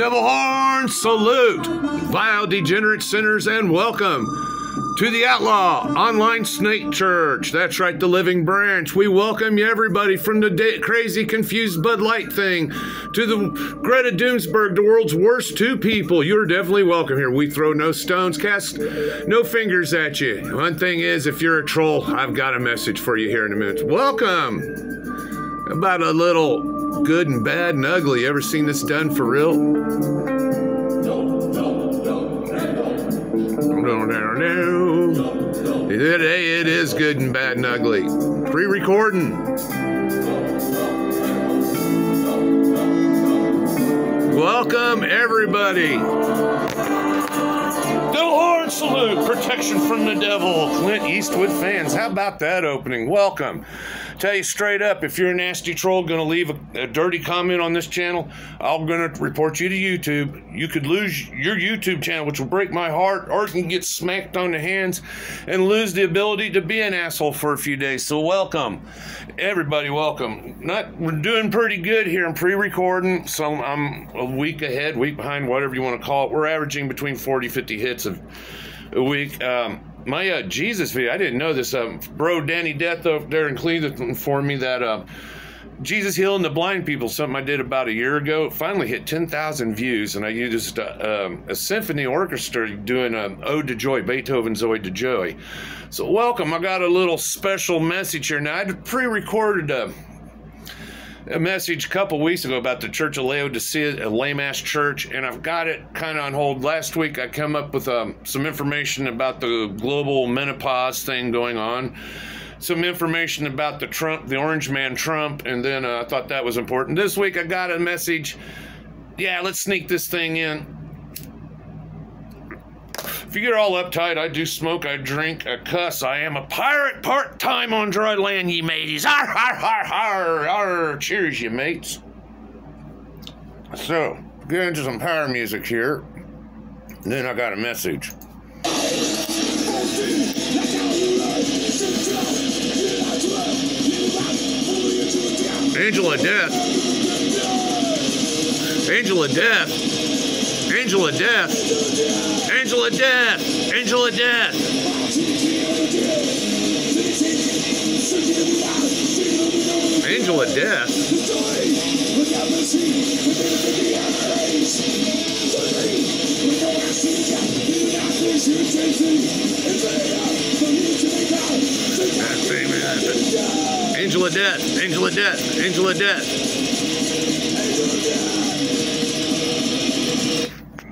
Devil horn salute, vile degenerate sinners, and welcome to the Outlaw Online Snake Church. That's right, the Living Branch. We welcome you, everybody, from the crazy, confused Bud Light thing to the Greta Doomsburg, the world's worst two people. You're definitely welcome here. We throw no stones, cast no fingers at you. One thing is, if you're a troll, I've got a message for you here in a minute. Welcome. About a little good and bad and ugly. Ever seen this done for real? Today it is good and bad and ugly. Pre-recording. Welcome, everybody. Devil horn salute, protection from the devil. Clint Eastwood fans, how about that opening? Welcome. Tell you straight up, if you're a nasty troll going to leave a dirty comment on this channel, I'm going to report you to YouTube. You could lose your YouTube channel, which will break my heart, or you can get smacked on the hands and lose the ability to be an asshole for a few days. So welcome. Everybody, welcome. We're doing pretty good here. I'm pre-recording, so I'm a week ahead, week behind, whatever you want to call it. We're averaging between 40, 50 hits a week. My Jesus video, I didn't know this. Bro Danny Death over there in Cleveland informed me that Jesus healing the blind people, something I did about a year ago, it finally hit 10,000 views, and I used a symphony orchestra doing an Ode to Joy, Beethoven's Ode to Joy. So welcome. I got a little special message here. Now, I pre-recorded a message a couple weeks ago about the Church of Laodicea, a lame-ass church, and I've got it kind of on hold. Last week I come up with some information about the global menopause thing going on, some information about the orange man Trump, and then I thought that was important. This week I got a message. Yeah, let's sneak this thing in. If you get all uptight, I do smoke, I drink, I cuss. I am a pirate part-time on dry land, ye mateys. Arr, arr, arr, arr, arr. Cheers, you mates. So, get into some power music here. And then I got a message. Angel of Death. Angel of Death. Angel of Death. Angel of Death. Angel of Death. Angel of Death. Angel of Death. Angel of Death. Angel of Death.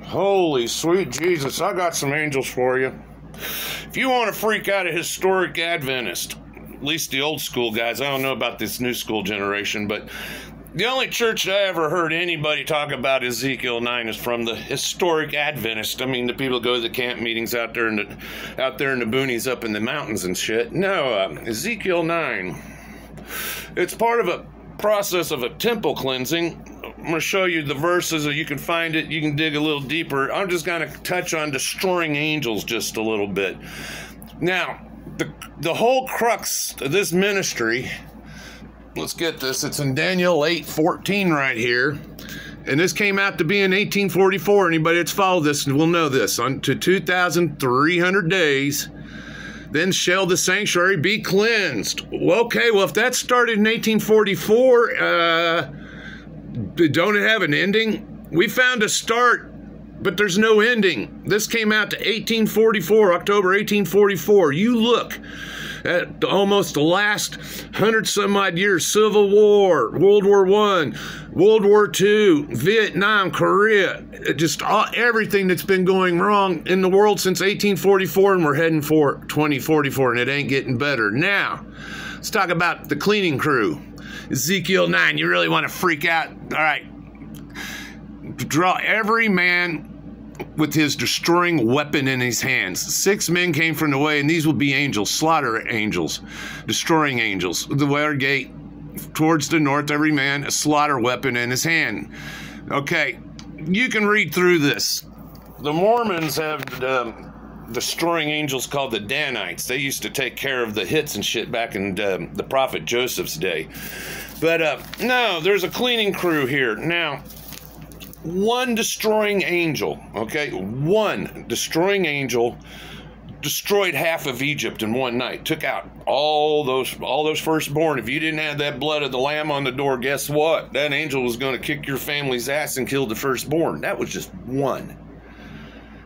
Holy sweet Jesus, I got some angels for you. If you want to freak out a historic Adventist, at least the old school guys, I don't know about this new school generation, but the only church I ever heard anybody talk about Ezekiel 9 is from the historic Adventist. I mean, the people go to the camp meetings out there in the boonies up in the mountains and shit. No, Ezekiel 9. It's part of a process of a temple cleansing. I'm going to show you the verses, so you can find it. You can dig a little deeper. I'm just going to touch on destroying angels just a little bit. Now, the whole crux of this ministry, let's get this. It's in Daniel 8:14 right here. And this came out to be in 1844. Anybody that's followed this will know this. Unto 2,300 days, then shall the sanctuary be cleansed. Well, okay, well, if that started in 1844, don't it have an ending? We found a start, but there's no ending. This came out to 1844, October 1844. You look at almost the last 100-some-odd years: Civil War, World War I, World War II, Vietnam, Korea, just everything that's been going wrong in the world since 1844, and we're heading for 2044, and it ain't getting better. Now, let's talk about the cleaning crew. Ezekiel 9, you really want to freak out? All right. Draw every man with his destroying weapon in his hands. 6 men came from the way, and these will be angels, slaughter angels, destroying angels. The water gate towards the north, every man a slaughter weapon in his hand. Okay, you can read through this. The Mormons have destroying angels called the Danites. They used to take care of the hits and shit back in the prophet Joseph's day. But no, there's a cleaning crew here. Now, one destroying angel, okay? One destroying angel destroyed half of Egypt in one night. Took out all those firstborn. If you didn't have that blood of the lamb on the door, guess what? That angel was going to kick your family's ass and kill the firstborn. That was just one.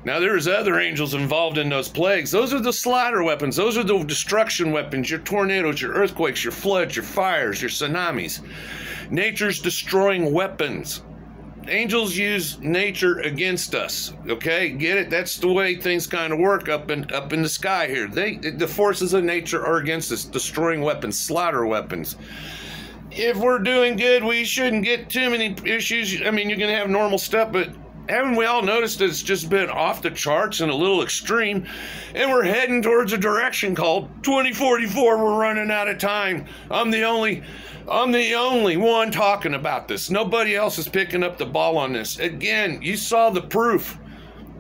Now, there's other angels involved in those plagues. Those are the slaughter weapons. Those are the destruction weapons. Your tornadoes, your earthquakes, your floods, your fires, your tsunamis. Nature's destroying weapons. Angels use nature against us. Okay, get it? That's the way things kind of work up in the sky here. The forces of nature are against us, destroying weapons, slaughter weapons. If we're doing good, we shouldn't get too many issues. I mean, you're going to have normal stuff, but haven't we all noticed that it's just been off the charts and a little extreme? And we're heading towards a direction called 2044. We're running out of time. I'm the only one talking about this. Nobody else is picking up the ball on this. Again, you saw the proof.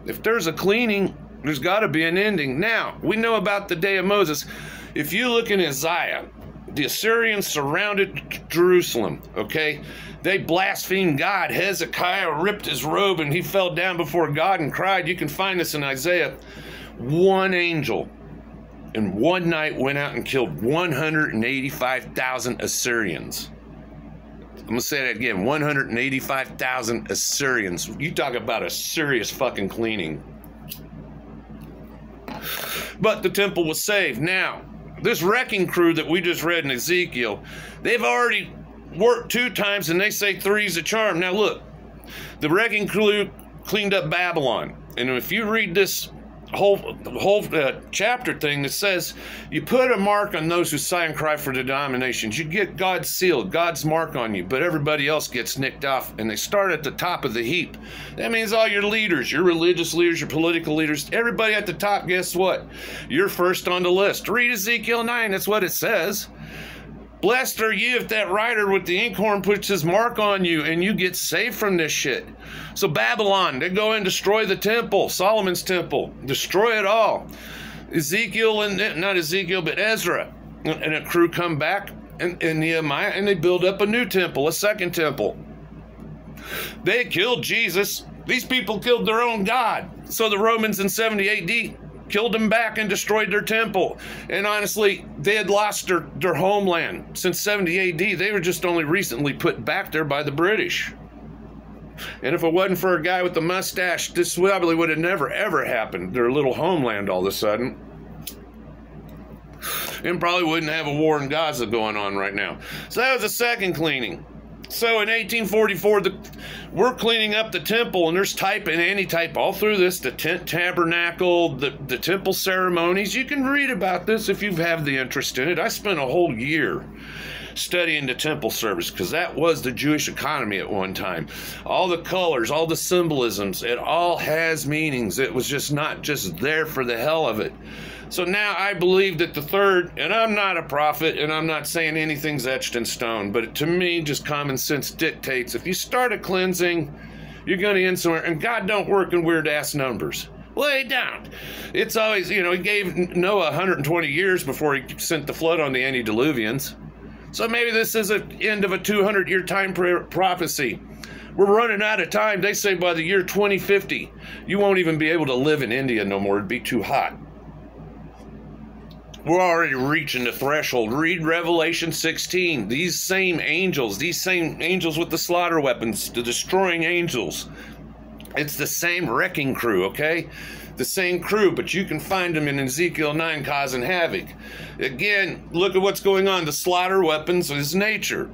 If there's a cleaning, there's got to be an ending. Now, we know about the day of Moses. If you look in Isaiah, the Assyrians surrounded Jerusalem, okay? They blasphemed God. Hezekiah ripped his robe and he fell down before God and cried. You can find this in Isaiah. One angel in one night went out and killed 185,000 Assyrians. I'm going to say that again, 185,000 Assyrians. You talk about a serious fucking cleaning. But the temple was saved. Now, this wrecking crew that we just read in Ezekiel, they've already worked 2 times and they say 3's a charm. Now look, the wrecking crew cleaned up Babylon. And if you read this whole chapter thing that says you put a mark on those who sigh and cry for the denominations, you get God's seal, God's mark on you, but everybody else gets nicked off and they start at the top of the heap. That means all your leaders, your religious leaders, your political leaders, everybody at the top, guess what? You're first on the list. Read Ezekiel 9, that's what it says. Blessed are you if that rider with the inkhorn puts his mark on you and you get saved from this shit. So Babylon, they go and destroy the temple, Solomon's temple, destroy it all. Ezekiel, and not Ezekiel, but Ezra and a crew come back and Nehemiah, and they build up a new temple, a second temple. They killed Jesus. These people killed their own God. So the Romans in 70 AD killed them back and destroyed their temple. And honestly, they had lost their homeland since 70 AD. They were just only recently put back there by the British. And if it wasn't for a guy with a mustache, this probably would have never, ever happened. Their little homeland all of a sudden. And probably wouldn't have a war in Gaza going on right now. So that was the second cleaning. So in 1844, we're cleaning up the temple, and there's type and anti-type all through this, the tent tabernacle, the temple ceremonies. You can read about this if you have the interest in it. I spent a whole year studying the temple service because that was the Jewish economy at one time. All the colors, all the symbolisms, it all has meanings. It was just not just there for the hell of it. So now I believe that the third, and I'm not a prophet, and I'm not saying anything's etched in stone, but to me, just common sense dictates, if you start a cleansing, you're going to end somewhere, and God don't work in weird-ass numbers. Well, he don't. It's always, you know, he gave Noah 120 years before he sent the flood on the antediluvians. So maybe this is the end of a 200-year time prophecy. We're running out of time. They say by the year 2050, you won't even be able to live in India no more. It'd be too hot. We're already reaching the threshold. Read Revelation 16. These same angels with the slaughter weapons, the destroying angels. It's the same wrecking crew, okay? The same crew, but you can find them in Ezekiel 9 causing havoc. Again, look at what's going on. The slaughter weapons is nature.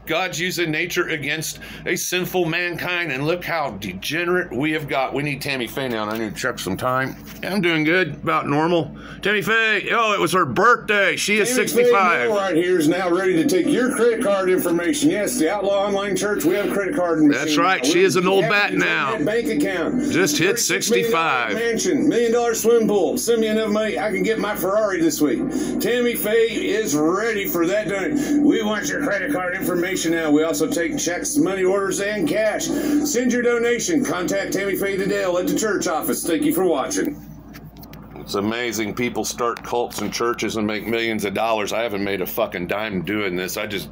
God's using nature against a sinful mankind, and look how degenerate we have got. We need Tammy Faye now, and I need to check some time. I'm doing good, about normal. Tammy Faye, oh, it was her birthday. She is 65. Tammy Faye right here is now ready to take your credit card information. Yes, the Outlaw Online Church, we have a credit card machine. That's right, she is an old bat now. Bank account. Just hit 65. Mansion, $1 million swim pool. Send me enough money, I can get my Ferrari this week. Tammy Faye is ready for that done. We want your credit card information now. We also take checks, money orders, and cash. Send your donation. Contact Tammy Faye today at the church office. Thank you for watching. It's amazing. People start cults and churches and make millions of dollars. I haven't made a fucking dime doing this. I just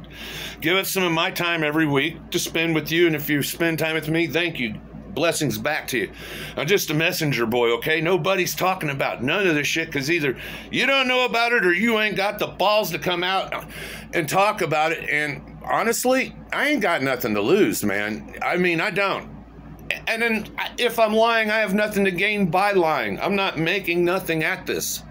give it some of my time every week to spend with you. And if you spend time with me, thank you. Blessings back to you. I'm just a messenger boy, okay? Nobody's talking about none of this shit because either you don't know about it or you ain't got the balls to come out and talk about it. And honestly, I ain't got nothing to lose, man. I mean, I don't. And then if I'm lying, I have nothing to gain by lying. I'm not making nothing at this.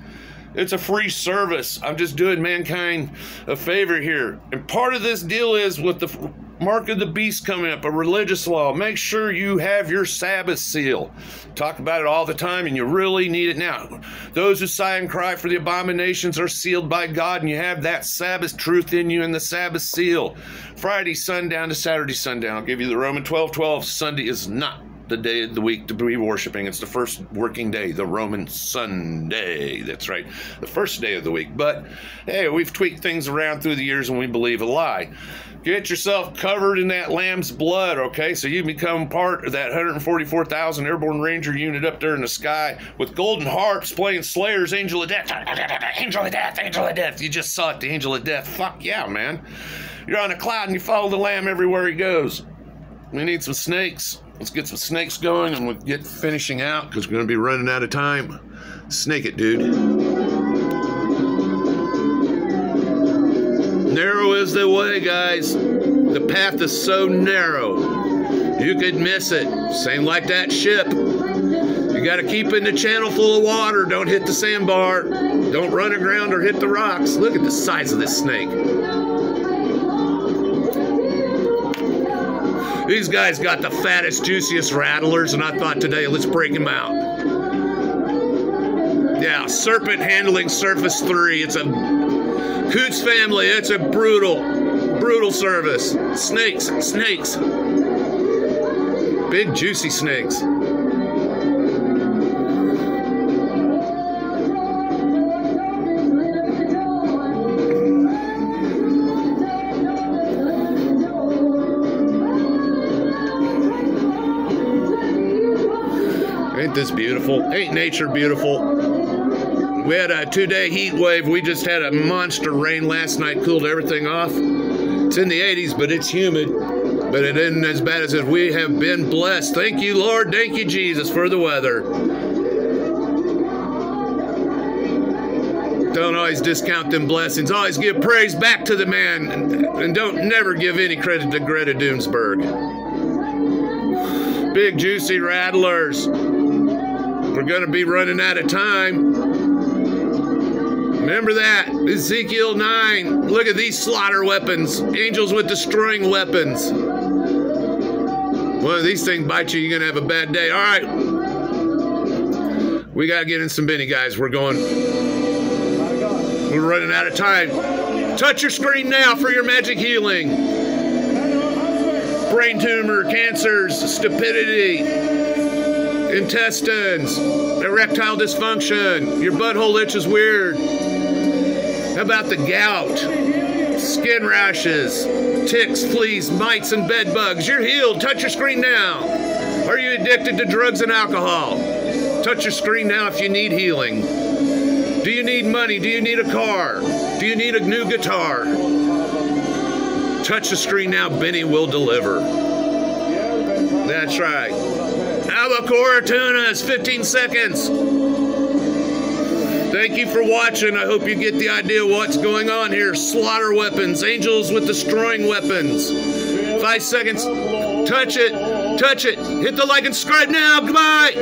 It's a free service. I'm just doing mankind a favor here. And part of this deal is with the mark of the beast coming up, a religious law. Make sure you have your Sabbath seal. Talk about it all the time, and you really need it now. Those who sigh and cry for the abominations are sealed by God, and you have that Sabbath truth in you and the Sabbath seal. Friday sundown to Saturday sundown. I'll give you the Roman 12:12. Sunday is not the day of the week to be worshiping. It's the first working day, the Roman Sunday. That's right, the first day of the week. But hey, we've tweaked things around through the years and we believe a lie. Get yourself covered in that lamb's blood, okay? So you become part of that 144,000 Airborne Ranger unit up there in the sky with golden harps playing Slayer's Angel of Death. Angel of Death, Angel of Death. You just saw it, the Angel of Death. Fuck yeah, man. You're on a cloud and you follow the lamb everywhere he goes. We need some snakes. Let's get some snakes going and we'll get finishing out because we're going to be running out of time. Snake it, dude. Narrow is the way, guys. The path is so narrow. You could miss it. Same like that ship. You got to keep in the channel full of water. Don't hit the sandbar. Don't run aground or hit the rocks. Look at the size of this snake. These guys got the fattest, juiciest rattlers, and I thought today, let's break them out. Yeah, serpent handling surface 3. It's a Coots family. It's a brutal service. Snakes. Big, juicy snakes. Ain't this beautiful? Ain't nature beautiful? We had a 2-day heat wave. We just had a monster rain last night, cooled everything off. It's in the 80s, but it's humid. But it isn't as bad as if we have been blessed. Thank you, Lord. Thank you, Jesus, for the weather. Don't always discount them blessings. Always give praise back to the man. And don't never give any credit to Greta Dunsberg. Big, juicy rattlers. We're going to be running out of time. Remember that. Ezekiel 9. Look at these slaughter weapons. Angels with destroying weapons. One of these things bites you, you're going to have a bad day. All right. We got to get in some Benny, guys. We're running out of time. Touch your screen now for your magic healing. Brain tumor, cancers, stupidity, intestines, erectile dysfunction, your butthole itches weird. How about the gout, skin rashes, ticks, fleas, mites, and bed bugs? You're healed. Touch your screen now. Are you addicted to drugs and alcohol? Touch your screen now if you need healing. Do you need money? Do you need a car? Do you need a new guitar? Touch the screen now. Benny will deliver. That's right. Albacore tunas, 15 seconds. Thank you for watching. I hope you get the idea what's going on here. Slaughter weapons, angels with destroying weapons. 5 seconds. Touch it. Touch it. Hit the like and subscribe now. Goodbye.